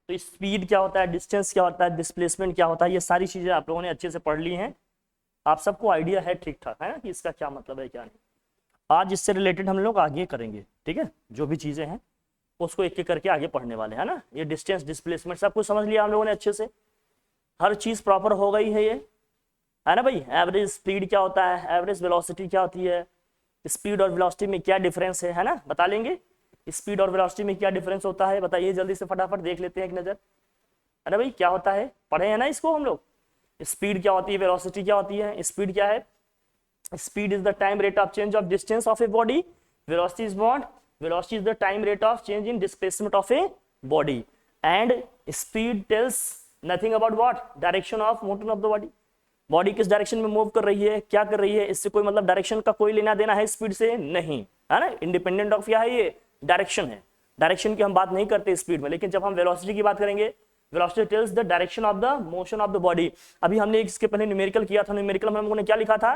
तो स्पीड क्या होता है, डिस्टेंस क्या होता है, डिस्प्लेसमेंट क्या होता है, ये सारी चीजें आप लोगों ने अच्छे से पढ़ ली हैं। आप सबको आइडिया है ठीक ठाक है ना कि इसका क्या मतलब है क्या नहीं। आज इससे रिलेटेड हम लोग आगे करेंगे, ठीक है, जो भी चीजें हैं उसको एक एक करके आगे पढ़ने वाले हैं ना। ये डिस्टेंस डिस्प्लेसमेंट सब कुछ समझ लिया हम लोगों ने अच्छे से, हर चीज प्रॉपर हो गई है ये, है ना भाई। एवरेज स्पीड क्या होता है, एवरेज वेलोसिटी क्या होती है, स्पीड और वेलोसिटी में क्या डिफरेंस है ना, बता लेंगे। स्पीड और वेलोसिटी में क्या डिफरेंस होता है बताइए, जल्दी से फटाफट देख लेते हैं एक नजर। अरे भाई क्या होता है, पढ़े हैं ना इसको हम लोग। स्पीड क्या होती है, वेलोसिटी क्या होती है। स्पीड क्या है, speed is the time rate of change of distance of a body, velocity is what, velocity is the time rate of change in displacement of a body, and speed tells nothing about what, direction of motion of the body. Body किस direction में move कर रही है, क्या कर रही है, इससे कोई मतलब डायरेक्शन का कोई लेना देना है स्पीड से नहीं, है ना। इंडिपेंडेंट ऑफ क्या है, ये डायरेक्शन है। डायरेक्शन की हम बात नहीं करते स्पीड में, लेकिन जब हम वेलोसिटी की बात करेंगे, velocity tells the direction of the motion of the body. अभी हमने इसके पहले न्यूमेरिकल किया था, न्यूमेरिकल में हम लोगों ने क्या लिखा था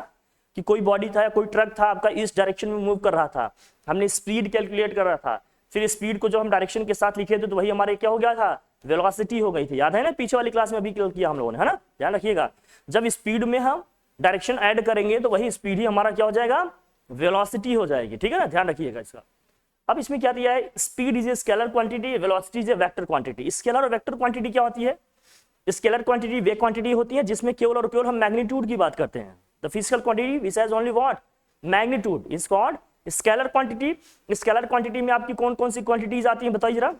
कि कोई बॉडी था या कोई ट्रक था आपका इस डायरेक्शन में मूव कर रहा था, हमने स्पीड कैलकुलेट कर रहा था, फिर स्पीड को जो हम डायरेक्शन के साथ लिखे थे तो वही हमारे क्या हो गया था, वेलोसिटी हो गई थी। याद है ना, पीछे वाली क्लास में अभी किया हम लोगों ने, है ना, ध्यान रखिएगा। जब स्पीड में हम डायरेक्शन ऐड करेंगे तो वही स्पीड ही हमारा क्या हो जाएगा, वेलोसिटी हो जाएगी, ठीक है ना, ध्यान रखिएगा इसका। अब इसमें क्या दिया है, speed is a scalar quantity, velocity is a vector quantity. Scalar और वेक्टर क्वांटिटी क्या होती है, स्केलर क्वांटिटी वे क्वांटिटी होती है जिसमें केवल और केवल हम मैग्नीट्यूड की बात करते हैं। The physical quantity which has only what, magnitude, is called scalar quantity. Scalar quantity में आपकी कौन कौन सी क्वांटिटीज आती हैं बताइए जरा।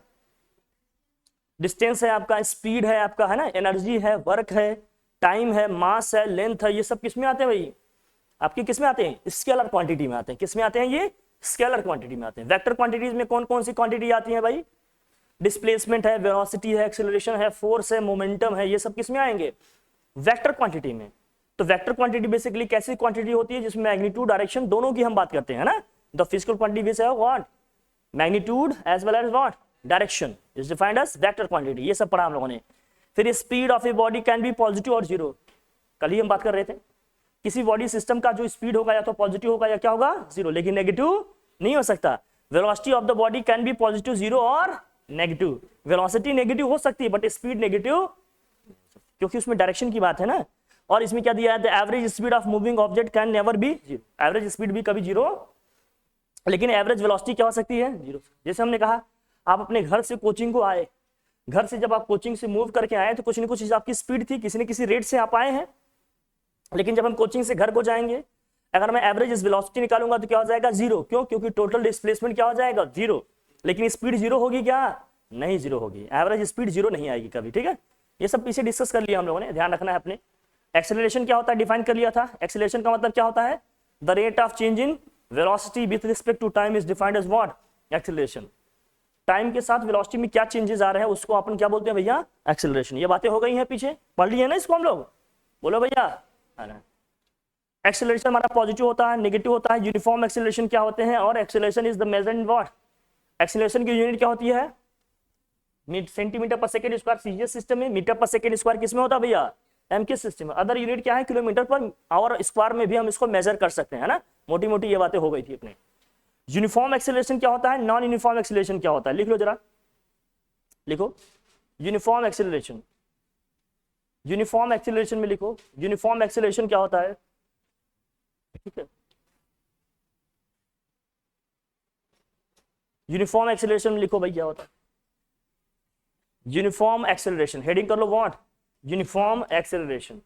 डिस्टेंस है आपका, स्पीड है आपका, है ना, एनर्जी है, वर्क है, टाइम है, मास है, लेंथ है, ये सब किस में आते हैं भाई, आपके किस में आते हैं, स्केलर क्वांटिटी में आते हैं। किस में आते हैं, ये स्केलर क्वांटिटी में आते हैं। वेक्टर क्वांटिटीज में कौन कौन सी क्वांटिटी आती है भाई, डिस्प्लेसमेंट है, वेलोसिटी है, एक्सेलरेशन है, फोर्स है, मोमेंटम है, ये सब किस में आएंगे, वेक्टर क्वांटिटी में। तो वेक्टर क्वांटिटी बेसिकली कैसी क्वांटिटी होती है जिसमें मैग्नीट्यूड डायरेक्शन दोनों की हम बात करते हैं ना। द फिजिकल क्वांटिटी विच है what, magnitude as well as what, direction is defined as vector quantity. ये सब पढ़ा हम लोगों ने। फिर speed of a body can be positive और जीरो, कल ही हम बात कर रहे थे। किसी बॉडी सिस्टम का जो स्पीड होगा या तो पॉजिटिव होगा या क्या होगा, जीरो, लेकिन नेगेटिव नहीं हो सकता। Velocity of the body can be positive, zero और नेगेटिव। वेलोसिटी नेगेटिव हो सकती है बट स्पीड नेगेटिव, क्योंकि उसमें डायरेक्शन की बात है ना। और इसमें क्या दिया है, the average speed of moving object can never be zero. Average speed भी कभी जीरो, लेकिन एवरेज वेलोसिटी क्या हो सकती है, जीरो। जैसे हमने कहा, आप अपने घर से कोचिंग को आए, घर से जब आप कोचिंग से मूव करके आए तो कुछ न कुछ आपकी स्पीड थी, किसी न किसी रेट से आप आए हैं। लेकिन जब हम कोचिंग से घर को जाएंगे, अगर मैं एवरेज वेलोसिटी निकालूंगा तो क्या हो जाएगा, जीरो। क्यों, क्योंकि टोटल डिस्प्लेसमेंट क्या हो जाएगा, जीरो। लेकिन स्पीड जीरो होगी क्या, नहीं जीरो होगी, एवरेज स्पीड जीरो नहीं आएगी कभी, ठीक है। ये सब पीछे डिस्कस कर लिया हम लोगों ने, ध्यान रखना है अपने। एक्सेलरेशन क्या होता है डिफाइन कर लिया था। एक्सेलरेशन का मतलब क्या होता है, the rate of change in velocity with respect to time is defined as what, acceleration. Time के साथ वेलोसिटी में क्या चेंजेस आ रहे हैं उसको अपन क्या बोलते हैं भैया, एक्सेलरेशन। ये बातें हो गई हैं, पीछे पढ़ ली है ना इसको हम लोग, बोलो भैया। एक्सेलरेशन हमारा पॉजिटिव होता है, नेगेटिव होता है। यूनिफॉर्म एक्सेलरेशन क्या होते हैं, और acceleration is the measure in what, acceleration की यूनिट क्या होती है, centimetre per second square CGS system में। मीटर पर सेकंड स्क्वायर किसमें होता है भैया, एम के सिस्टम में। अदर यूनिट क्या है, किलोमीटर पर आवर स्क्वायर में भी हम इसको मेजर कर सकते हैं, है ना। मोटी मोटी ये बातें हो गई थी अपने। यूनिफॉर्म एक्सेलरेशन क्या होता है, नॉन यूनिफॉर्म एक्सेलरेशन क्या होता है, लिख लो जरा, लिखो। यूनिफॉर्म एक्सेलरेशन, यूनिफॉर्म एक्सेलरेशन में लिखो, यूनिफॉर्म एक्सेलरेशन क्या होता है, ठीक है। यूनिफॉर्म एक्सेलरेशन में लिखो भाई क्या होता है, यूनिफॉर्म एक्सेलरेशन। हेडिंग कर लो व्हाट, यूनिफॉर्म एक्सेलरेशन।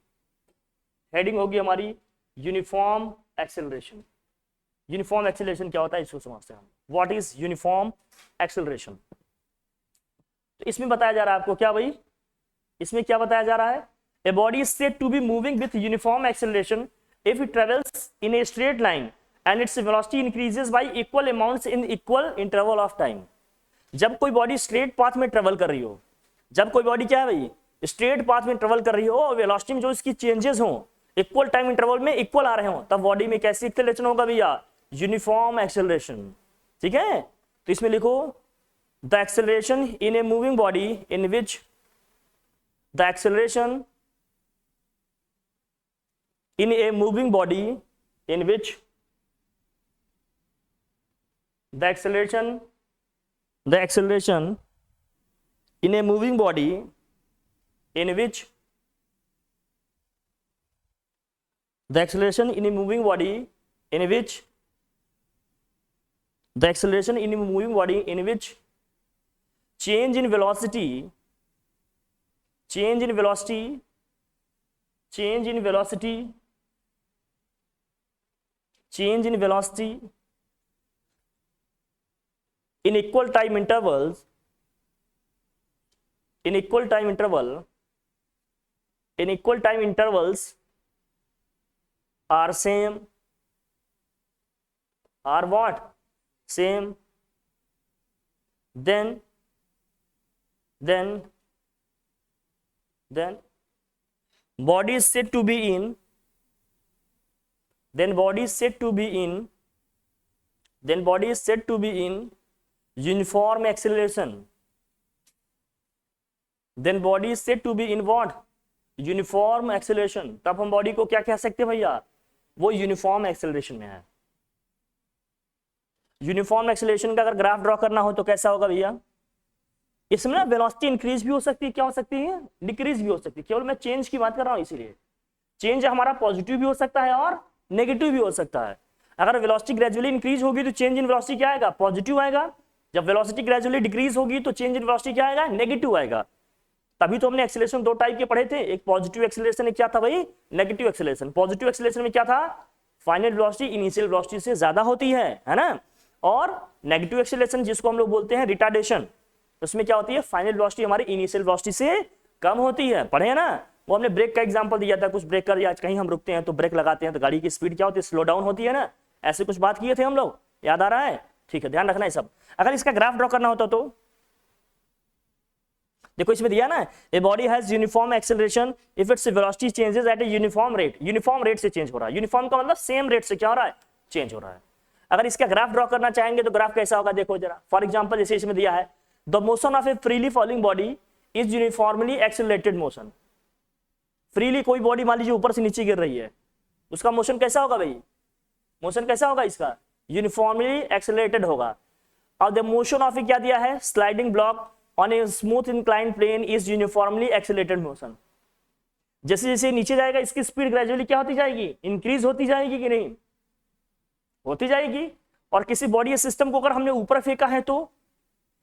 हेडिंग होगी हमारी यूनिफॉर्म एक्सेलरेशन। यूनिफॉर्म एक्सेलरेशन क्या होता है इसको समझते हैं हम। What is uniform acceleration. तो इसमें बताया जा रहा है आपको क्या भाई, इसमें क्या बताया जा रहा है, a body is said to be moving with uniform acceleration if it travels in a straight line and its velocity increases by equal amounts in equal interval of time। जब कोई बॉडी स्ट्रेट पाथ में travel कर रही हो, जब कोई body क्या है भाई, स्ट्रेट पाथ में ट्रेवल कर रही हो और वेलोसिटी में जो इसकी चेंजेस हो इक्वल टाइम इंटरवल में इक्वल आ रहे हो, तब बॉडी में कैसी एक्सेलरेशन होगा भैया, यूनिफॉर्म एक्सेलरेशन, ठीक है। तो इसमें लिखो, the acceleration in a moving body in which the acceleration in a moving body in which the acceleration in a moving body in which the acceleration in a moving body in which the acceleration in a moving body in which change in velocity change in velocity change in velocity change in velocity in equal time intervals in equal time intervals are same are what same then body is said to be in then body is said to be in uniform acceleration then body is said to be in what uniform acceleration. तब हम body को क्या कह सकते हैं भैया, वो uniform acceleration में है। यूनिफॉर्म एक्सेलरेशन का अगर ग्राफ ड्रॉ करना हो तो कैसा होगा भैया, इसमें ना वेलोसिटी इंक्रीज भी हो सकती है, क्या हो सकती है, डिक्रीज भी हो सकती है। केवल मैं चेंज की बात कर रहा हूँ, इसीलिए चेंज हमारा पॉजिटिव भी हो सकता है और नेगेटिव भी हो सकता है। अगर वेलोसिटी ग्रेजुअली इंक्रीज होगी तो चेंज इन वेलोसिटी क्या आएगा, पॉजिटिव आएगा। जब वेलोसिटी ग्रेजुअली डिक्रीज होगी तो चेंज इन वेलोसिटी क्या आएगा, नेगेटिव आएगा। तभी तो हमने एक्सेलरेशन दो टाइप के पढ़े थे, एक पॉजिटिव एक्सेलरेशन, एक क्या था भाई, नेगेटिव एक्सेलरेशन। पॉजिटिव एक्सेलरेशन में क्या था, फाइनल वेलोसिटी इनिशियल वेलोसिटी से ज्यादा होती है ना, और नेगेटिव एक्सेलरेशन जिसको हम लोग बोलते हैं रिटार्डेशन, उसमें क्या होती है, फाइनल वेलोसिटी हमारी इनिशियल वेलोसिटी से कम होती है। पढ़े है ना, वो हमने ब्रेक का एग्जांपल दिया था, कुछ ब्रेकर या कहीं हम रुकते हैं तो ब्रेक लगाते हैं तो गाड़ी की स्पीड क्या होती है, स्लो डाउन होती है ना, ऐसे कुछ बात किए थे हम लोग, याद आ रहा है, ठीक है, ध्यान रखना है सब। अगर इसका ग्राफ ड्रॉ करना होता तो देखो इसमें दिया ना, a body has uniform acceleration if its velocity changes at a uniform rate. Uniform rate से चेंज हो रहा है, यूनिफॉर्म का मतलब सेम रेट से क्या हो रहा है, चेंज हो रहा है। अगर इसका ग्राफ ड्रॉ करना चाहेंगे तो ग्राफ कैसा होगा, देखो जरा, फॉर एग्जांपल जैसे इसमें दिया है, the motion of A freely falling body is uniformly accelerated motion. Freely कोई बॉडी मान लीजिए ऊपर से नीचे गिर रही है, उसका मोशन कैसा होगा भाई, मोशन कैसा होगा इसका, यूनिफॉर्मली एक्सेलरेटेड होगा। और द मोशन ऑफ क्या दिया है, sliding block on a smooth inclined plane is uniformly accelerated motion. जैसे जैसे नीचे जाएगा इसकी स्पीड ग्रेजुअली क्या होती जाएगी, इंक्रीज होती जाएगी कि नहीं, होती जाएगी। और किसी बॉडी सिस्टम को अगर हमने ऊपर फेंका है तो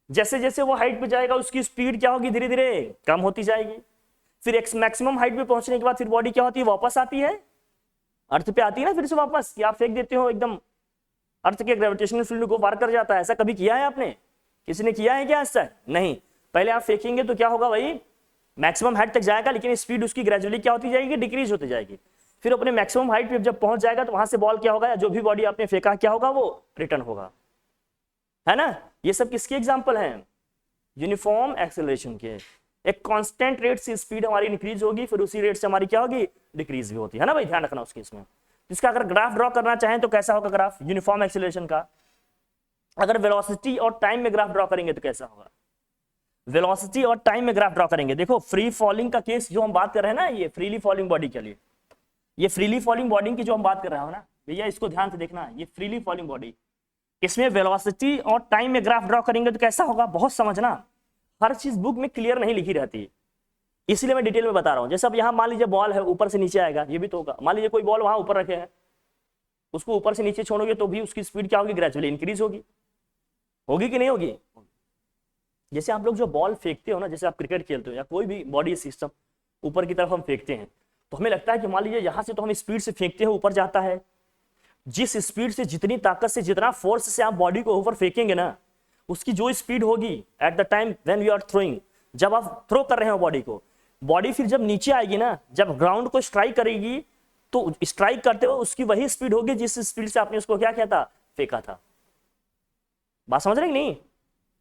जैसे जैसे वो हाइट पे जाएगा उसकी स्पीड क्या होगी, धीरे धीरे कम होती जाएगी। फिर मैक्सिमम हाइट पे पहुंचने के बाद फिर बॉडी क्या होती है, वापस आती है, अर्थ पे आती है ना फिर से वापस, कि आप फेंक देते हो एकदम अर्थ के ग्रेविटेशनल फील्ड को पार कर जाता है। ऐसा कभी किया है आपने, किसी ने किया है क्या ऐसा, नहीं। पहले आप फेंकेंगे तो क्या होगा भाई, मैक्सिमम हाइट तक जाएगा, लेकिन स्पीड उसकी ग्रेजुअली क्या होती जाएगी, डिक्रीज होती जाएगी। फिर अपने मैक्सिमम हाइट पे जब पहुंच जाएगा तो वहां से बॉल क्या होगा, या जो भी बॉडी आपने फेंका क्या होगा, वो रिटर्न होगा, है ना। ये सब किसके एग्जाम्पल हैं, यूनिफॉर्म एक्सेलरेशन के। एक कांस्टेंट रेट से स्पीड हमारी इंक्रीज होगी, फिर उसी रेट से हमारी क्या होगी, डिक्रीज भी होती है ना भाई, ध्यान रखना उसके इसमें। इसका अगर ग्राफ ड्रॉ करना चाहें तो कैसा होगा ग्राफ यूनिफॉर्म एक्सेलरेशन का। अगर वेलोसिटी और टाइम में ग्राफ ड्रॉ करेंगे तो कैसा होगा, वेलोसिटी और टाइम में ग्राफ ड्रॉ करेंगे। देखो फ्री फॉलिंग का केस जो हम बात कर रहे हैं ना, ये फ्रीली फॉलिंग बॉडी के लिए, ये फ्रीली फॉलिंग बॉडी की जो हम बात कर रहे हो ना भैया, इसको ध्यान से देखना, ये फ्रीली फॉलिंग बॉडी, इसमें वेलोसिटी और टाइम में ग्राफ ड्रॉ करेंगे तो कैसा होगा, बहुत समझना, हर चीज बुक में क्लियर नहीं लिखी रहती, इसलिए मैं डिटेल में बता रहा हूं। जैसे अब यहाँ मान लीजिए बॉल है, ऊपर से नीचे आएगा, ये भी तो होगा। मान लीजिए कोई बॉल वहां ऊपर रखे हैं, उसको ऊपर से नीचे छोड़ोगे तो भी उसकी स्पीड क्या होगी, ग्रेजुअली इंक्रीज होगी, होगी कि नहीं होगी। जैसे आप लोग जो बॉल फेंकते हो ना, जैसे आप क्रिकेट खेलते हो या कोई भी बॉडी सिस्टम ऊपर की तरफ हम फेंकते हैं, तो हमें लगता है कि मान लीजिए यहाँ से तो हम स्पीड से फेंकते हैं, ऊपर जाता है। जिस स्पीड से, जितनी ताकत से, जितना फोर्स से आप बॉडी को ऊपर फेंकेंगे ना, उसकी जो स्पीड होगी at the time when you are throwing, जब आप थ्रो कर रहे हो बॉडी को, बॉडी फिर जब नीचे आएगी ना, जब ग्राउंड को स्ट्राइक करेगी, तो स्ट्राइक करते हुए उसकी वही स्पीड होगी जिस स्पीड से आपने उसको क्या किया था, फेंका था। बात समझ रहे कि नहीं,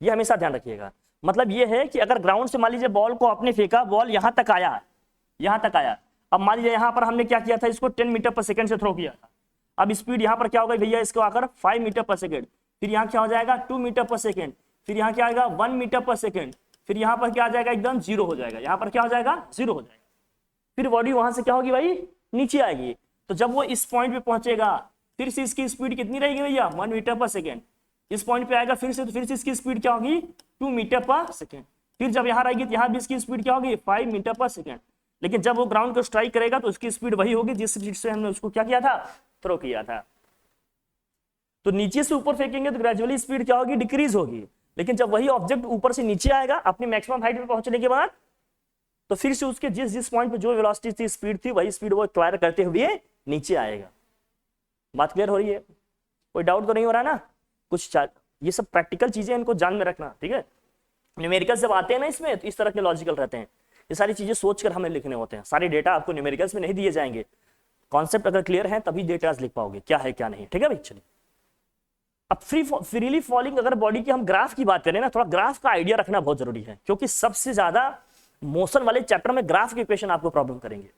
ये हमेशा ध्यान रखिएगा। मतलब ये है कि अगर ग्राउंड से मान लीजिए बॉल को आपने फेंका, बॉल यहां तक आया, यहां तक आया, अब मान लीजिए यहां पर हमने क्या किया था, इसको 10 मीटर पर सेकंड से थ्रो किया था। अब स्पीड यहां पर क्या होगा भैया, इसको आकर 5 मीटर पर सेकंड, फिर यहाँ क्या हो जाएगा 2 मीटर पर सेकंड, फिर यहाँ क्या आएगा 1 मीटर पर सेकंड, फिर यहाँ पर क्या आ जाएगा, एकदम 0 हो जाएगा, यहाँ पर क्या हो जाएगा, 0 हो जाएगा। फिर बॉडी वहां से क्या होगी भाई, नीचे आएगी। तो जब वो इस पॉइंट पे पहुंचेगा, फिर से इसकी स्पीड कितनी रहेगी भैया, 1 मीटर पर सेकंड। इस पॉइंट पे आएगा फिर से, तो फिर से इसकी स्पीड क्या होगी, 2 मीटर पर सेकंड। फिर जब यहाँ रहेगी तो यहाँ भी इसकी स्पीड क्या होगी 5 मीटर पर सेकेंड। लेकिन जब वो ग्राउंड को स्ट्राइक करेगा तो उसकी स्पीड वही होगी जिस स्पीड से हमने उसको क्या किया था, थ्रो किया था। तो नीचे से ऊपर फेंकेंगे तो ग्रेजुअली स्पीड क्या होगी, डिक्रीज होगी। लेकिन जब वही ऑब्जेक्ट ऊपर से नीचे आएगा अपनी मैक्सिमम हाइट पे पहुंचने के बाद, तो फिर से उसके जिस जिस पॉइंट पे जो वेलोसिटी थी, स्पीड थी, वही स्पीड वो एक्वायर करते हुए नीचे आएगा। बात क्लियर हो रही है? कोई डाउट तो नहीं हो रहा ना? कुछ ये सब प्रैक्टिकल चीजें इनको ध्यान में रखना, ठीक है। न्यूमेरिकल्स जब आते हैं ना इसमें, तो इस तरह के लॉजिकल रहते हैं। ये सारी चीजें सोचकर हमें लिखने होते हैं। सारे डेटा आपको न्यूमेरिकल्स में नहीं दिए जाएंगे। कॉन्सेप्ट अगर क्लियर है तभी डेटाज लिख पाओगे, क्या है क्या नहीं, ठीक है भाई। चलिए अब फ्रीली फॉलिंग अगर बॉडी की हम ग्राफ की बात करें ना, थोड़ा ग्राफ का आइडिया रखना बहुत जरूरी है, क्योंकि सबसे ज्यादा मोशन वाले चैप्टर में ग्राफ के इक्वेशन आपको प्रॉब्लम करेंगे।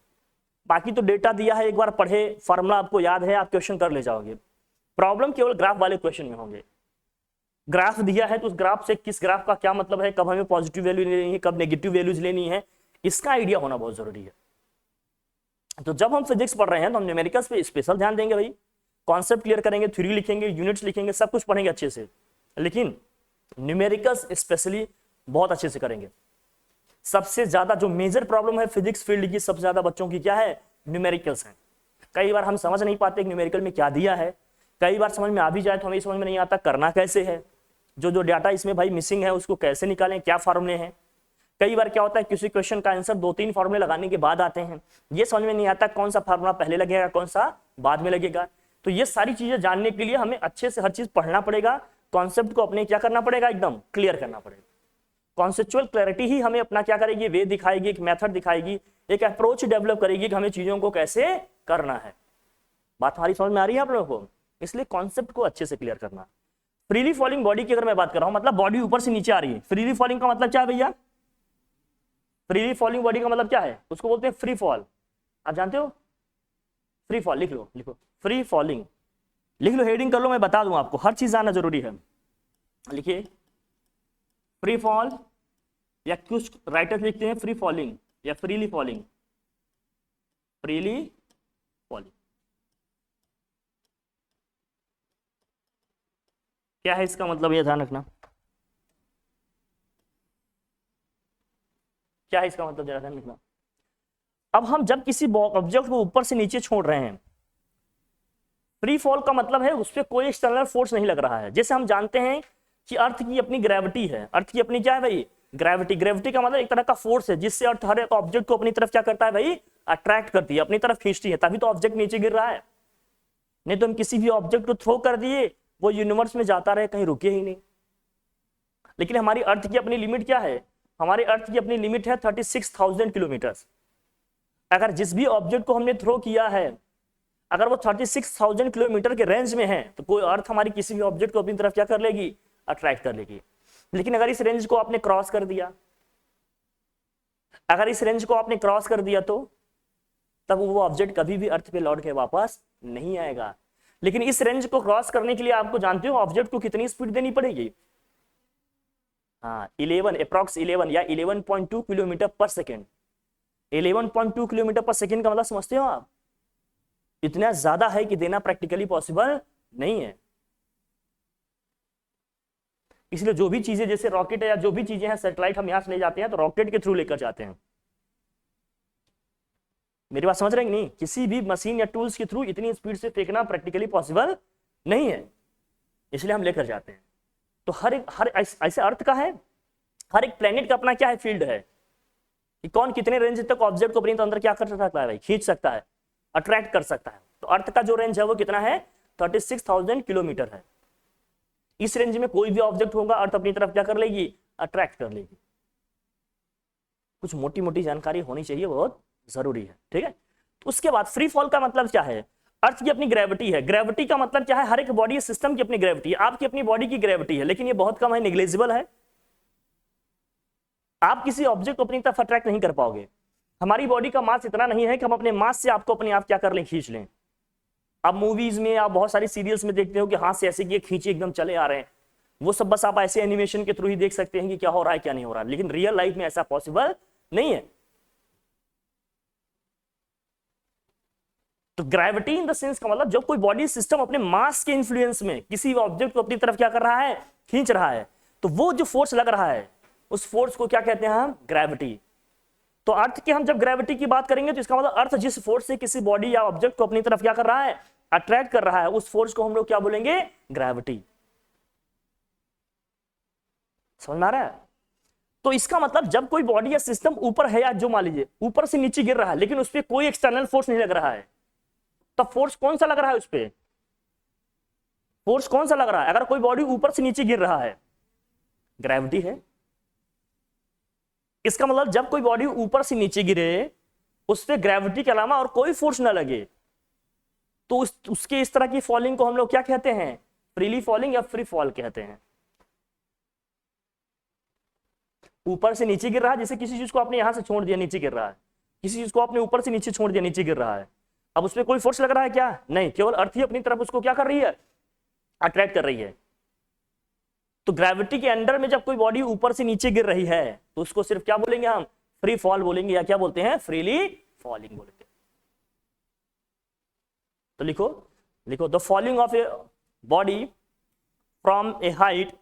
बाकी तो डेटा दिया है, एक बार पढ़े, फॉर्मूला आपको याद है, आप क्वेश्चन कर ले जाओगे। प्रॉब्लम केवल ग्राफ वाले क्वेश्चन में होंगे। ग्राफ दिया है तो उस ग्राफ से किस ग्राफ का क्या मतलब है, कब हमें पॉजिटिव वैल्यू लेनी है, कब नेगेटिव वैल्यूज लेनी है, इसका आइडिया होना बहुत जरूरी है। तो जब हम फिजिक्स पढ़ रहे हैं तो हम न्यूमेरिकल्स पे स्पेशल ध्यान देंगे भाई। कॉन्सेप्ट क्लियर करेंगे, थ्योरी लिखेंगे, यूनिट्स लिखेंगे, सब कुछ पढ़ेंगे अच्छे से, लेकिन न्यूमेरिकल्स स्पेशली बहुत अच्छे से करेंगे। सबसे ज्यादा जो मेजर प्रॉब्लम है फिजिक्स फील्ड की, सबसे ज्यादा बच्चों की क्या है, न्यूमेरिकल्स है। कई बार हम समझ नहीं पाते न्यूमेरिकल में क्या दिया है, कई बार समझ में आ भी जाए तो हमें समझ में नहीं आता करना कैसे है, जो जो डाटा इसमें भाई मिसिंग है उसको कैसे निकालें, क्या फॉर्मूले हैं। कई बार क्या होता है किसी क्वेश्चन का आंसर 2-3 फॉर्मूले लगाने के बाद आते हैं, ये समझ में नहीं आता कौन सा फॉर्मूला पहले लगेगा कौन सा बाद में लगेगा। तो ये सारी चीजें जानने के लिए हमें अच्छे से हर चीज पढ़ना पड़ेगा, कॉन्सेप्ट को अपने क्या करना पड़ेगा, एकदम क्लियर करना पड़ेगा। कॉन्सेप्चुअल क्लैरिटी ही हमें अपना क्या करेगी, वे दिखाएगी, एक मेथड दिखाएगी, एक अप्रोच डेवलप करेगी कि हमें चीजों को कैसे करना है। बात हमारी समझ में आ रही है आप लोगों को? इसलिए कॉन्सेप्ट को अच्छे से क्लियर करना। फ्रीली फॉलिंग बॉडी की अगर मैं बात कर रहा हूं, मतलब बॉडी ऊपर से नीचे आ रही है। फ्रीली फॉलिंग का मतलब क्या है भैया? फ्रीली फॉलिंग बॉडी का मतलब क्या है? उसको बोलते हैं फ्री फॉल। आप जानते हो? फ्री फॉल लिख लो, लिखो फ्री फॉलिंग, लिख लो, हेडिंग कर लो, मैं बता दूं आपको, हर चीज आना जरूरी है। लिखिए फ्री फॉल, या कुछ राइटर्स लिखते हैं फ्री फॉलिंग या फ्रीली फॉलिंग। फ्रीली फॉलिंग क्या है इसका मतलब, ये ध्यान रखना। क्या है इसका मतलब, जरा ध्यान रखना। अब हम जब किसी ऑब्जेक्ट को ऊपर से नीचे छोड़ रहे हैं, फ्री फॉल का मतलब है उस पर कोई एक्सटर्नल फोर्स नहीं लग रहा है। जैसे हम जानते हैं कि अर्थ की अपनी ग्रेविटी है, अर्थ की अपनी क्या है भाई, ग्रेविटी। ग्रेविटी का मतलब एक तरह का फोर्स है जिससे अर्थ हर एक ऑब्जेक्ट को अपनी तरफ क्या करता है भाई, अट्रैक्ट करती है, अपनी तरफ खींचती है, तभी तो ऑब्जेक्ट नीचे गिर रहा है। नहीं तो हम किसी भी ऑब्जेक्ट को थ्रो कर दिए, वो यूनिवर्स में जाता रहे, कहीं रुके ही नहीं। लेकिन हमारी अर्थ की अपनी लिमिट क्या है, हमारे अर्थ की अपनी लिमिट है 36,000 किलोमीटर। अगर जिस भी ऑब्जेक्ट को हमने थ्रो किया है, अगर वो 36,000 किलोमीटर के रेंज में है, तो कोई अर्थ हमारी किसी भी ऑब्जेक्ट को अपनी तरफ क्या कर लेगी, अट्रैक्ट कर लेगी। लेकिन अगर इस रेंज को आपने क्रॉस कर दिया, अगर इस रेंज को आपने क्रॉस कर दिया, तो तब वो ऑब्जेक्ट कभी भी अर्थ पे लौट के वापस नहीं आएगा। लेकिन इस रेंज को क्रॉस करने के लिए आपको जानते हो ऑब्जेक्ट को कितनी स्पीड देनी पड़ेगी? हाँ 11, अप्रॉक्स 11 या 11.2 किलोमीटर पर सेकेंड। 11.2 किलोमीटर पर सेकेंड का मतलब समझते हो आप? इतना ज्यादा है कि देना प्रैक्टिकली पॉसिबल नहीं है। इसलिए जो भी चीजें जैसे रॉकेट है या जो भी चीजें हैं, सैटेलाइट हम यहां से ले जाते हैं तो रॉकेट के थ्रू लेकर जाते हैं। मेरी बात समझ रहे हैं कि नहीं? किसी भी मशीन या टूल्स के थ्रू इतनी स्पीड से फेंकना प्रैक्टिकली पॉसिबल नहीं है, इसलिए हम लेकर जाते हैं। तो हर ऐसे अर्थ का है, हर एक प्लेनेट का अपना क्या है, फील्ड है कि कौन कितने रेंज तक ऑब्जेक्ट को अपने अंदर क्या कर सकता है भाई, खींच सकता है, अट्रैक्ट कर सकता है। तो अर्थ का जो रेंज है वो कितना है, 36,000 किलोमीटर है। इस रेंज में कोई भी ऑब्जेक्ट होगा, अर्थ अपनी तरफ क्या कर लेगी, अट्रैक्ट कर लेगी। कुछ मोटी मोटी जानकारी होनी चाहिए, बहुत जरूरी है, ठीक है। तो उसके बाद फ्री फॉल का मतलब क्या है, अर्थ की अपनी ग्रेविटी है। ग्रेविटी का मतलब क्या है, हर एक बॉडी सिस्टम की अपनी ग्रेविटी है। आपकी अपनी बॉडी की ग्रेविटी है, लेकिन ये बहुत कम है, निग्लेजिबल है। आप किसी ऑब्जेक्ट को अपनी तरफ अट्रैक्ट नहीं कर पाओगे। हमारी बॉडी का मास इतना नहीं है कि हम अपने मास से आपको अपने आप क्या कर लें, खींच लें। अब मूवीज में आप बहुत सारी सीरियल्स में देखते हो कि हाथ से ऐसे किए खींचे एकदम चले आ रहे हैं, वो सब बस आप ऐसे एनिमेशन के थ्रू ही देख सकते हैं कि क्या हो रहा है क्या नहीं हो रहा है। लेकिन रियल लाइफ में ऐसा पॉसिबल नहीं है। तो ग्रेविटी इन द सेंस का मतलब जब कोई बॉडी सिस्टम अपने मास के इन्फ्लुएंस में किसी ऑब्जेक्ट को अपनी तरफ क्या कर रहा है, खींच रहा है, तो वो जो फोर्स लग रहा है उस फोर्स को क्या कहते हैं हम? ग्रेविटी। तो अर्थ की हम जब ग्रेविटी की बात करेंगे तो इसका मतलब अर्थ जिस फोर्स से किसी बॉडी या ऑब्जेक्ट को अपनी तरफ क्या कर रहा है? अट्रैक्ट कर रहा है, उस फोर्स को हम लोग क्या बोलेंगे? ग्रेविटी। समझ में आ रहा है? तो इसका मतलब जब कोई बॉडी या सिस्टम ऊपर है, या जो मान लीजिए ऊपर से नीचे गिर रहा है, लेकिन उस पर कोई एक्सटर्नल फोर्स नहीं लग रहा है, तो फोर्स कौन सा लग रहा है उस पर? फोर्स कौन सा लग रहा है? अगर कोई बॉडी ऊपर से नीचे गिर रहा है, ग्रेविटी है। इसका मतलब जब कोई बॉडी ऊपर से नीचे गिरे, उस पर ग्रेविटी के अलावा और कोई फोर्स ना लगे, तो उसके इस तरह की फॉलिंग को हम लोग क्या कहते हैं? फ्रीली फॉलिंग या फ्री फॉल कहते हैं। ऊपर से नीचे गिर रहा है, जैसे किसी चीज को आपने यहां से छोड़ दिया, नीचे गिर रहा है, किसी चीज को आपने ऊपर से नीचे छोड़ दिया, नीचे गिर रहा है, अब उस पर कोई फोर्स लग रहा है क्या? नहीं, केवल अर्थ ही अपनी तरफ उसको क्या कर रही है? अट्रैक्ट कर रही है। तो ग्रेविटी के अंडर में जब कोई बॉडी ऊपर से नीचे गिर रही है, तो उसको सिर्फ क्या बोलेंगे हम? फ्री फॉल बोलेंगे, या क्या बोलते हैं? फ्रीली फॉलिंग बोलेंगे। तो लिखो लिखो, the falling of a body from A height,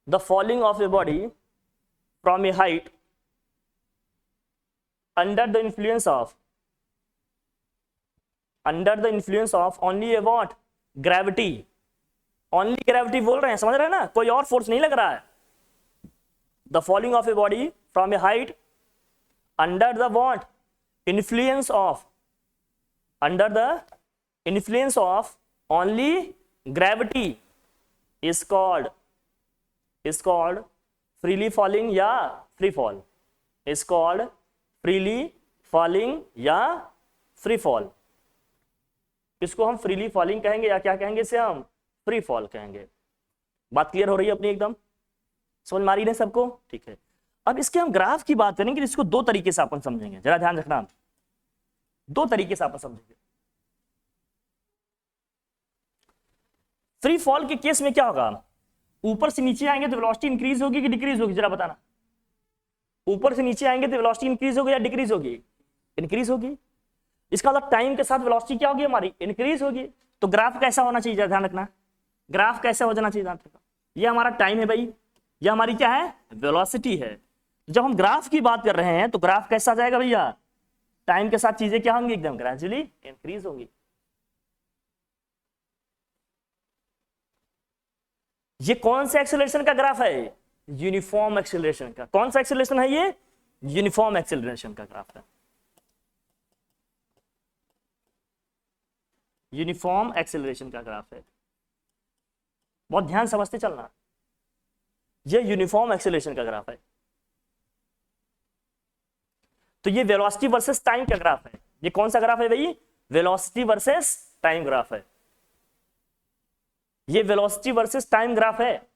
the falling of a body from a height under the influence of only a what? Gravity. Only gravity बोल रहे हैं, समझ रहे हैं ना? कोई और फोर्स नहीं लग रहा है। The falling of a body from a height under the what? Influence of, under the influence of only gravity is called freely falling या free fall, is called freely falling या free fall। इसको हम freely falling कहेंगे या क्या कहेंगे? इसे हम free fall कहेंगे। बात क्लियर हो रही है अपनी? एकदम समझ में आ रही है सबको? ठीक है। अब इसके हम ग्राफ की बात करेंगे, इसको दो तरीके से अपन समझेंगे, जरा ध्यान रखना, दो तरीके से अपन समझेंगे। फ्री फॉल के केस में क्या होगा? ऊपर से नीचे आएंगे तो वेलोसिटी इंक्रीज होगी कि डिक्रीज होगी? जरा बताना। ऊपर से नीचे आएंगे तो वेलोसिटी इंक्रीज होगी या डिक्रीज होगी? इंक्रीज होगी। इसका मतलब टाइम के साथ वेलोसिटी क्या होगी हमारी? इंक्रीज होगी। तो ग्राफ कैसा होना चाहिए? ध्यान रखना, ग्राफ कैसा हो जाना चाहिए? ये हमारा टाइम है भाई, ये हमारी क्या है? वेलोसिटी है। जब हम ग्राफ की बात कर रहे हैं तो ग्राफ कैसा आ जाएगा भैया? टाइम के साथ चीजें क्या होंगी? एकदम ग्रेजुअली इंक्रीज होंगी। ये कौन सा एक्सेलरेशन का ग्राफ है? यूनिफॉर्म एक्सेलरेशन का। कौन सा एक्सेलरेशन है ये? यूनिफॉर्म एक्सेलरेशन का ग्राफ है। यूनिफॉर्म एक्सेलरेशन का ग्राफ है। बहुत ध्यान समझते चलना, ये यूनिफॉर्म एक्सेलरेशन का ग्राफ है। तो ये वेलोसिटी वर्सेस टाइम का ग्राफ है। ये कौन सा ग्राफ है भाई? वेलोसिटी वर्सेस टाइम ग्राफ है। ये वेलोसिटी वर्सेस टाइम ग्राफ है।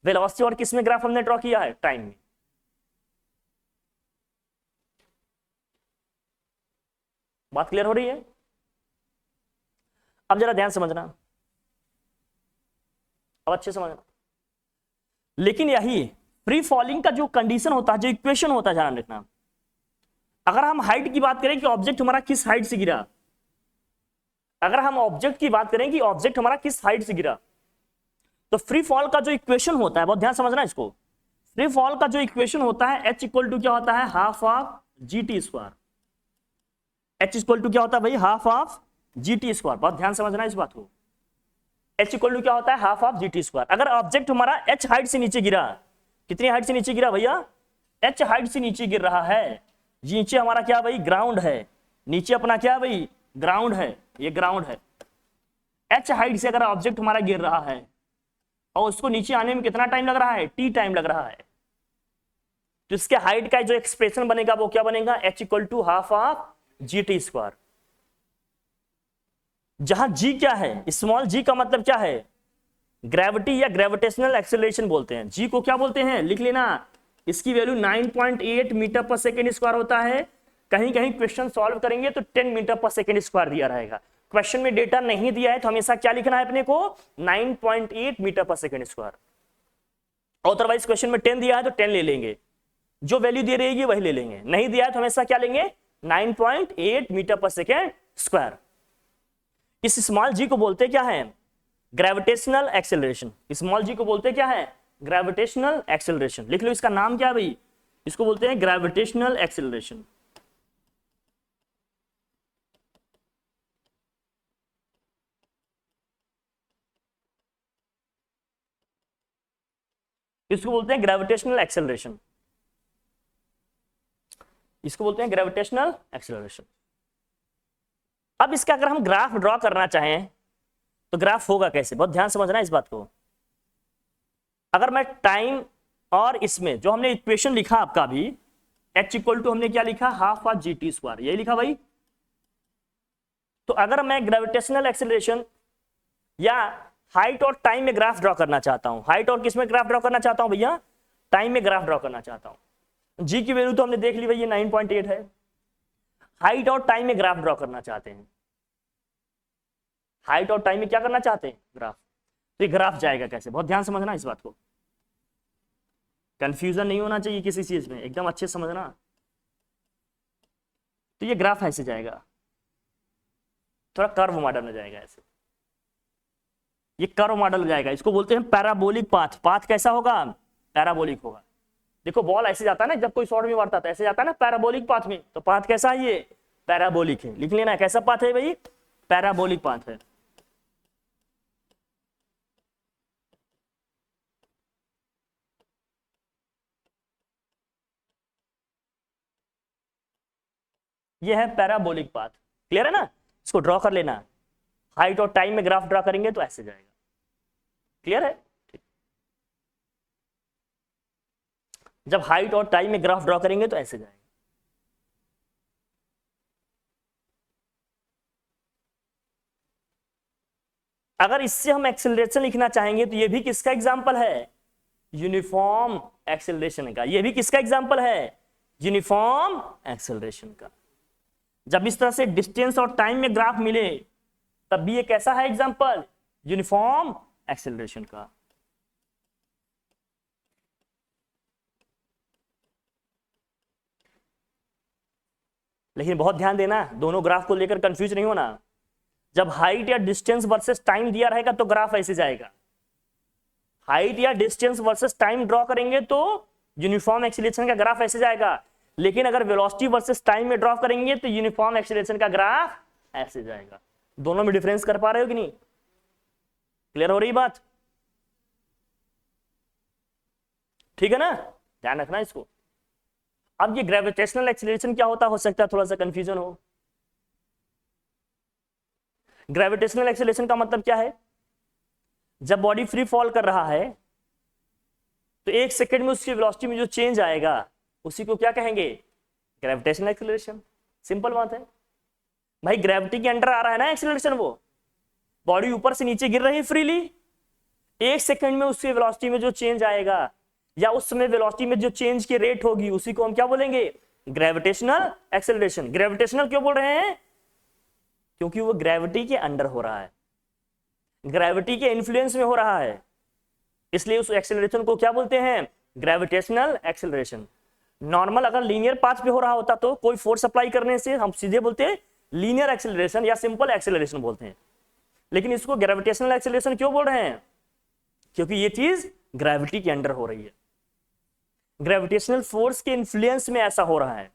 वेलोसिटी और किस में ग्राफ हमने ड्रॉ किया है? टाइम में। बात क्लियर हो रही है? अब जरा ध्यान समझना, अब अच्छे समझना। लेकिन यही फ्री फॉलिंग का जो कंडीशन होता है, जो इक्वेशन होता है, ध्यान रखना। अगर हम हाइट की बात करें कि ऑब्जेक्ट हमारा किस हाइट से गिरा, अगर हम ऑब्जेक्ट की बात करें कि ऑब्जेक्ट हमारा किस हाइट से गिरा, तो फ्री फॉल का जो इक्वेशन होता है, बहुत ध्यान समझना इसको। फ्री फॉल का जो इक्वेशन होता है, H इक्वल टू क्या होता है? Half of GT square. H equal to क्या होता है भाई? Half of GT square. बहुत ध्यान समझना इस बात को। H इक्वल टू क्या होता है? Half of GT square. अगर ऑब्जेक्ट हमारा H हाइट से नीचे गिरा, कितनी हाइट से नीचे गिरा भैया? H हाइट से नीचे गिर रहा है। नीचे हमारा क्या भाई? ग्राउंड है। नीचे अपना क्या भाई? ग्राउंड है। ये ग्राउंड है। H हाइट से अगर ऑब्जेक्ट हमारा गिर रहा है और उसको नीचे आने में कितना टाइम लग रहा है? T टाइम लग रहा है। तो इसके हाइट का जो एक्सप्रेशन बनेगा वो क्या बनेगा? H equal to half of GT square. जहां G क्या है? स्मॉल g का मतलब क्या है? ग्रेविटी या ग्रेविटेशनल एक्सेलरेशन बोलते हैं। G को क्या बोलते हैं? लिख लेना, इसकी वैल्यू 9.8 मीटर पर सेकेंड स्क्वायर होता है। कहीं कहीं क्वेश्चन सॉल्व करेंगे तो 10 मीटर पर सेकेंड स्क्वायर दिया रहेगा। क्वेश्चन में डेटा नहीं दिया है तो हमेशा क्या लिखना है अपने को? 9.8 मीटर पर सेकेंड स्क्वायर। अदरवाइज क्वेश्चन में 10 दिया है तो 10 ले लेंगे, जो वैल्यू दे रहेगी वही ले लेंगे। नहीं दिया है तो हमेशा क्या लेंगे? 9.8 मीटर पर सेकेंड स्क्वायर। इस स्मॉल g को बोलते क्या है? Gravitational acceleration. स्मॉल g को बोलते क्या है? Gravitational acceleration. लिख लो इसका नाम क्या है भाई, इसको बोलते हैं ग्रेविटेशनल एक्सेलरेशन। इसको बोलते हैं ग्रेविटेशनल एक्सेलरेशन, इसको बोलते हैं ग्रेविटेशनल एक्सेलरेशन। अब इसका अगर हम ग्राफ ड्रॉ करना चाहें तो ग्राफ होगा कैसे, बहुत ध्यान समझना इस बात को। अगर मैं टाइम और इसमें जो हमने इक्वेशन लिखा आपका भी h इक्वल टू हमने क्या लिखा, half of ji T square, यही लिखा भाई। तो अगर मैं ग्रेविटेशनल एक्सेलरेशन या हाइट और टाइम में ग्राफ ड्रॉ करना चाहता हूं, हाइट और किस में ग्राफ ड्रॉ करना चाहता हूं भैया, टाइम में ग्राफ ड्रॉ करना चाहता हूं। जी की वैल्यू तो हमने देख ली भैया 9.8 है। हाइट और टाइम में ग्राफ ड्रॉ करना चाहते हैं, हाइट और टाइम में क्या करना चाहते हैं, ग्राफ। तो ये ग्राफ जाएगा कैसे, बहुत ध्यान समझना इस बात को, कंफ्यूजन नहीं होना चाहिए किसी चीज में, एकदम अच्छे से समझना। तो ये ग्राफ ऐसे जाएगा, थोड़ा कर्व मॉडल में जाएगा ऐसे, ये कर्व मॉडल जाएगा, इसको बोलते हैं पैराबोलिक पाथ। पाथ कैसा होगा, पैराबोलिक होगा। देखो बॉल ऐसे जाता है ना, जब कोई शॉट में मारता है ऐसे जाता है ना पैराबोलिक पाथ में, तो पाथ कैसा है, ये पैराबोलिक है। लिख लेना कैसा पाथ है भाई, पैराबोलिक पाथ है। ये है पैराबोलिक पाथ, क्लियर है ना, इसको ड्रॉ कर लेना। हाइट और टाइम में ग्राफ ड्रॉ करेंगे तो ऐसे जाएगा, क्लियर है। जब हाइट और टाइम में ग्राफ ड्रॉ करेंगे तो ऐसे जाएगा। अगर इससे हम एक्सेलरेशन लिखना चाहेंगे तो ये भी किसका एग्जांपल है, यूनिफॉर्म एक्सेलरेशन का। ये भी किसका एग्जांपल है, यूनिफॉर्म एक्सेलरेशन का। जब इस तरह से डिस्टेंस और टाइम में ग्राफ मिले तब भी ये कैसा है एग्जांपल, यूनिफॉर्म एक्सेलरेशन का। लेकिन बहुत ध्यान देना, दोनों ग्राफ को लेकर कंफ्यूज नहीं होना। जब हाइट या डिस्टेंस वर्सेस टाइम दिया रहेगा तो ग्राफ ऐसे जाएगा, हाइट या डिस्टेंस वर्सेस टाइम ड्रॉ करेंगे तो यूनिफॉर्म एक्सेलरेशन का ग्राफ ऐसे जाएगा। लेकिन अगर वेलोसिटी वर्सेस टाइम में ड्रॉ करेंगे तो यूनिफॉर्म एक्सेलरेशन का ग्राफ ऐसे जाएगा। दोनों में डिफरेंस कर पा रहे हो कि नहीं, क्लियर हो रही बात, ठीक है ना, ध्यान रखना इसको। अब ये ग्रेविटेशनल एक्सेलरेशन क्या होता, हो सकता है थोड़ा सा कंफ्यूजन हो। ग्रेविटेशनल एक्सेलरेशन का मतलब क्या है, जब बॉडी फ्री फॉल कर रहा है तो 1 सेकेंड में उसकी वेलोसिटी में जो चेंज आएगा उसी को क्या कहेंगे, ग्रेविटेशनल एक्सेलरेशन। सिंपल बात है भाई, ग्रेविटी के अंडर आ रहा है ना एक्सेलरेशन, वो बॉडी ऊपर से नीचे गिर रही है फ्रीली, 1 सेकेंड में उसकी वेलोसिटी में जो चेंज आएगा या उस समय वेलोसिटी में जो चेंज की रेट होगी उसी को हम क्या बोलेंगे, ग्रेविटेशनल एक्सेलरेशन। ग्रेविटेशनल क्यों बोल रहे हैं, क्योंकि वो ग्रेविटी के अंडर हो रहा है, ग्रेविटी के इन्फ्लुएंस में हो रहा है, इसलिए उस एक्सेलरेशन को क्या बोलते हैं, ग्रेविटेशनल एक्सेलरेशन। नॉर्मल अगर लीनियर पाथ पे हो रहा होता तो कोई फोर्स अप्लाई करने से हम सीधे बोलते हैं लीनियर एक्सेलरेशन या सिंपल एक्सेलरेशन बोलते हैं। लेकिन इसको ग्रेविटेशनल एक्सेलरेशन क्यों बोल रहे हैं, क्योंकि ये चीज ग्रेविटी के अंडर हो रही है, ग्रेविटेशनल फोर्स के इन्फ्लुएंस में ऐसा हो रहा है,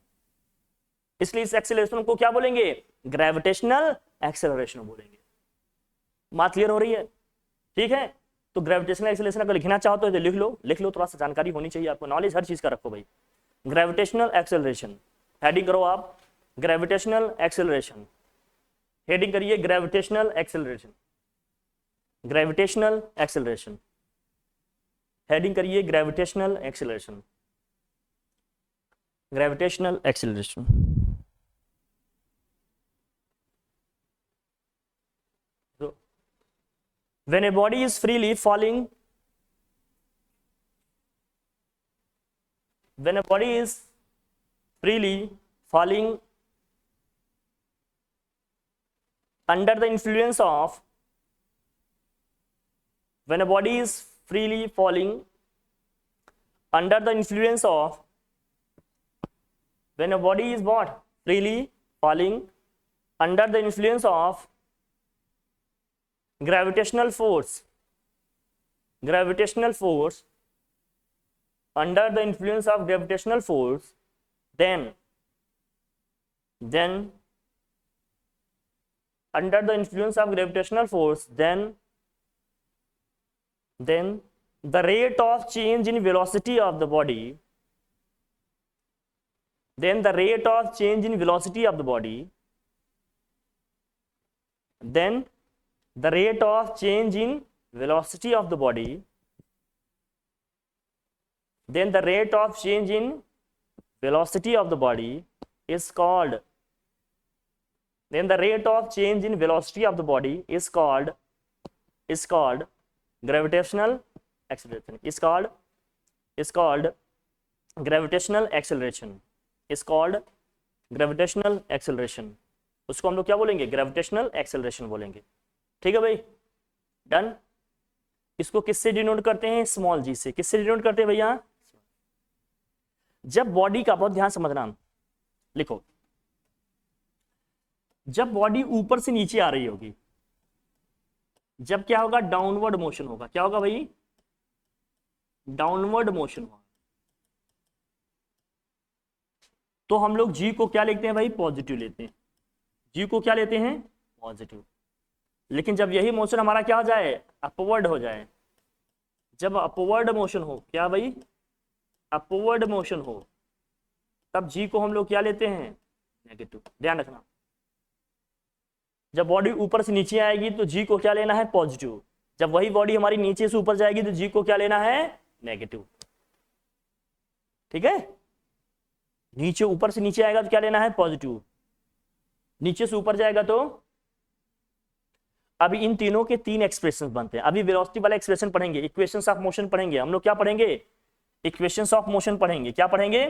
इसलिए इस एक्सेलरेशन को क्या बोलेंगे, ग्रेविटेशनल एक्सेलरेशन बोलेंगे। बात क्लियर हो रही है, ठीक है। तो ग्रेविटेशनल एक्सेलरेशन अगर लिखना चाहो तो लिख लो, लिख लो, थोड़ा सा जानकारी होनी चाहिए आपको, नॉलेज हर चीज का रखो भाई। ग्रेविटेशनल एक्सेलरेशन हेडिंग करो आप, ग्रेविटेशनल एक्सेलरेशन हेडिंग करिए, gravitational acceleration, gravitational acceleration heading करिए, gravitational acceleration, gravitational acceleration. When a body is freely falling, when a body is freely falling under the influence of, when a body is freely falling under the influence of, when a body is what, freely falling under the influence of gravitational force, gravitational force under the influence of gravitational force then under the influence of gravitational force then the rate of change in velocity of the body then the rate of change in velocity of the body then the rate of change in velocity of the body then the rate of change in velocity of the body is called then the rate of change in velocity of the body is called gravitational acceleration is called gravitational acceleration is called gravitational acceleration उसको हम लोग क्या बोलेंगे gravitational acceleration बोलेंगे। ठीक है भाई, done. इसको किससे डिनोट करते हैं? स्मॉल जी से। किससे डिनोट करते हैं भैया? जब बॉडी का, बहुत ध्यान समझना, लिखो, जब बॉडी ऊपर से नीचे आ रही होगी, जब क्या होगा? डाउनवर्ड मोशन होगा। क्या होगा भाई? डाउनवर्ड मोशन होगा। तो हम लोग जी को क्या लिखते हैं भाई? पॉजिटिव लेते हैं। जी को क्या लेते हैं? पॉजिटिव। लेकिन जब यही मोशन हमारा क्या हो जाए? अपवर्ड हो जाए। जब अपवर्ड मोशन हो, क्या भाई? अपवर्ड मोशन हो, तब जी को हम लोग क्या लेते हैं? नेगेटिव। ध्यान रखना, जब बॉडी ऊपर से नीचे आएगी तो जी को क्या लेना है? पॉजिटिव। जब वही बॉडी हमारी नीचे से ऊपर जाएगी तो जी को क्या लेना है? नेगेटिव। ठीक है, नीचे, ऊपर से नीचे आएगा तो क्या लेना है? पॉजिटिव। नीचे से ऊपर जाएगा तो, अभी इन तीनों के तीन एक्सप्रेशन बनते हैं। अभी वेलोसिटी वाला एक्सप्रेशन पढ़ेंगे, इक्वेशंस ऑफ मोशन पढ़ेंगे हम लोग। क्या पढ़ेंगे? इक्वेशंस ऑफ मोशन पढ़ेंगे। क्या पढ़ेंगे?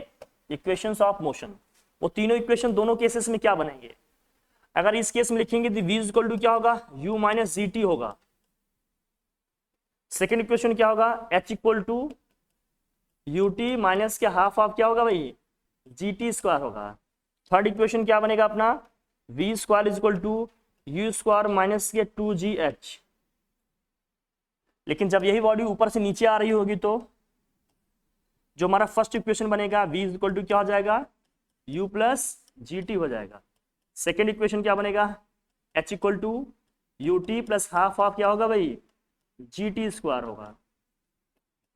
Equations of motion. वो तीनों इक्वेशन दोनों केसेस में क्या बनेंगे? अगर इस केस में लिखेंगे तो v इक्वल टू क्या होगा? u माइनस जी टी होगा। सेकेंड इक्वेशन क्या होगा? h equal to U T minus के हाफ ऑफ क्या होगा भाई? जी टी स्क्वायर होगा। थर्ड इक्वेशन क्या बनेगा अपना? v square equal to U square minus के 2gh। लेकिन जब यही बॉडी ऊपर से नीचे आ रही होगी तो जो हमारा फर्स्ट इक्वेशन बनेगा v इक्वल टू क्या हो जाएगा? u प्लस जी टी हो जाएगा। सेकेंड इक्वेशन क्या बनेगा? h equal to U T plus half of क्या होगा भाई? जी टी स्क्वायर होगा।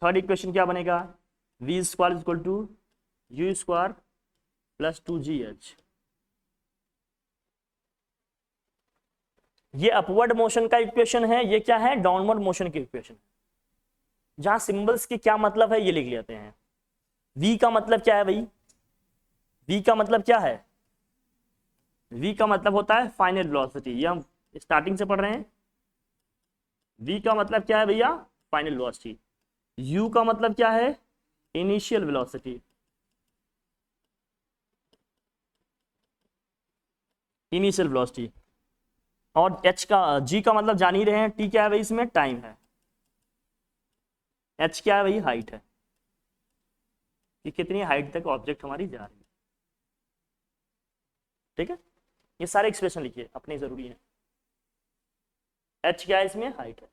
थर्ड इक्वेशन क्या बनेगा? v square equal to U square plus 2gh। ये अपवर्ड मोशन का इक्वेशन है, ये क्या है? डाउनवर्ड मोशन की इक्वेशन। जहां सिंबल्स की क्या मतलब है ये लिख लेते हैं। v का मतलब क्या है भाई? v का मतलब क्या है? v का मतलब होता है फाइनल वेलोसिटी। ये हम स्टार्टिंग से पढ़ रहे हैं। v का मतलब क्या है भैया? Final velocity. u का मतलब क्या है? Initial velocity. Initial velocity. और h का, g का मतलब जान ही रहे हैं। t क्या है भाई? इसमें टाइम है। h क्या है भाई? हाइट है, कि कितनी हाइट तक ऑब्जेक्ट हमारी जा रही है। ठीक है, ये सारे एक्सप्रेशन लिखिए, अपने जरूरी है। h क्या है? इसमें हाइट है।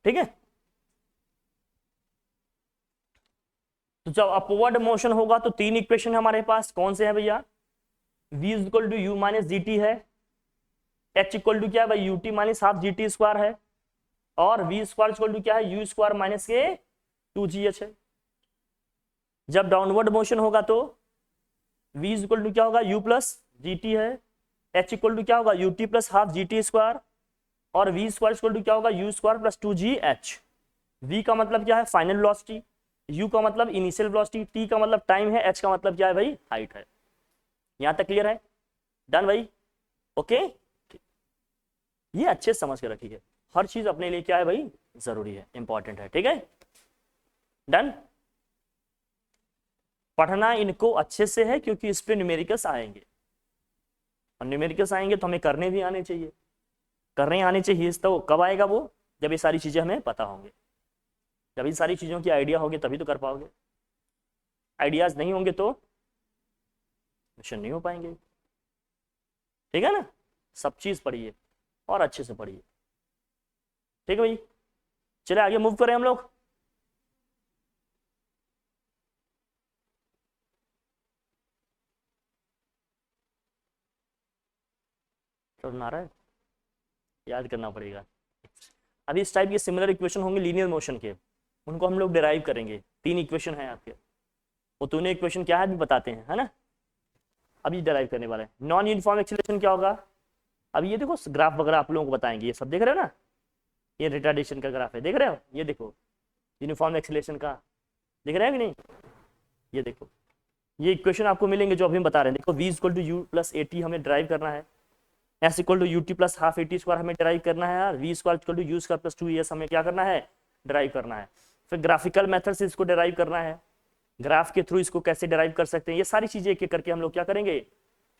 ठीक है, तो जब अपवर्ड मोशन होगा तो तीन इक्वेशन हमारे पास कौन से हैं भैया? v equal to U minus G T है, h इक्वल टू क्या है भाई? U T minus half G T square है, और v स्क्वायर इक्वल टू क्या है? यू स्क्वायर माइनस के 2gh है। जब डाउनवर्ड मोशन होगा तो v इक्वल टू क्या होगा? u प्लस जी टी है, h इक्वल टू क्या होगा? You T plus half G T square, और v स्क्वायर इक्वल टू क्या होगा? You square plus 2gh। v का मतलब क्या है? फाइनल वेलोसिटी, u का मतलब इनिशियल वेलोसिटी, t का मतलब टाइम है, h का मतलब क्या है भाई? हाइट है। यहां तक क्लियर है? डन भाई? ओके, ये अच्छे से समझ के रखिए। हर चीज अपने लिए क्या है भाई? जरूरी है, इंपॉर्टेंट है। ठीक है, डन। पढ़ना इनको अच्छे से है क्योंकि इस पे न्यूमेरिकल्स आएंगे, और न्यूमेरिकल्स आएंगे तो हमें करने भी आने चाहिए। करने आने चाहिए तो कब आएगा वो? जब ये सारी चीजें हमें पता होंगे, जब इन सारी चीजों की आइडिया होगी तभी तो कर पाओगे। आइडियाज नहीं होंगे तो मिशन नहीं हो पाएंगे। ठीक है ना? सब चीज पढ़िए और अच्छे से पढ़िए। ठीक है भाई, चले आगे मूव करें हम लोग। समझ में आ रहा है? याद करना पड़ेगा। अभी इस टाइप के सिमिलर इक्वेशन होंगे लीनियर मोशन के, उनको हम लोग डिराइव करेंगे। 3 इक्वेशन है आपके, वो तीनों इक्वेशन क्या है अभी बताते हैं, है ना। अभी डिराइव करने वाले हैं। नॉन यूनिफॉर्म एक्सीलरेशन क्या होगा, अभी ये देखो ग्राफ वगैरह आप लोगों को बताएंगे, ये सब देख रहे हो ना, ये रिटार्डेशन का ग्राफ है, देख रहे हो, ये देखो यूनिफॉर्म एक्सीलरेशन का, देख रहे हैं कि नहीं, ये देखो ये इक्वेशन आपको मिलेंगे जो अभी हम बता रहे हैं। देखो v equal to U plus A T हमें ड्राइव करना है, S equal to U T plus half A T square हमें ड्राइव करना है, और V square equal to U square plus 2 हमें क्या करना है, ड्राइव करना है। फिर ग्राफिकल मेथड से इसको ड्राइव करना है, ग्राफ के थ्रू इसको कैसे ड्राइव कर सकते हैं, ये सारी चीजें एक एक करके हम लोग क्या करेंगे,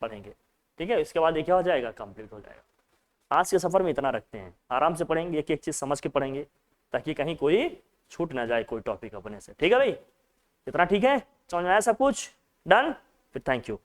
पढ़ेंगे। ठीक है, इसके बाद ये क्या हो जाएगा, कंप्लीट हो जाएगा। आज के सफर में इतना रखते हैं, आराम से पढ़ेंगे, एक एक चीज समझ के पढ़ेंगे, ताकि कहीं कोई छूट ना जाए कोई टॉपिक अपने से। ठीक है भाई, इतना ठीक है, समझ में आया सब कुछ, डन, फिर थैंक यू।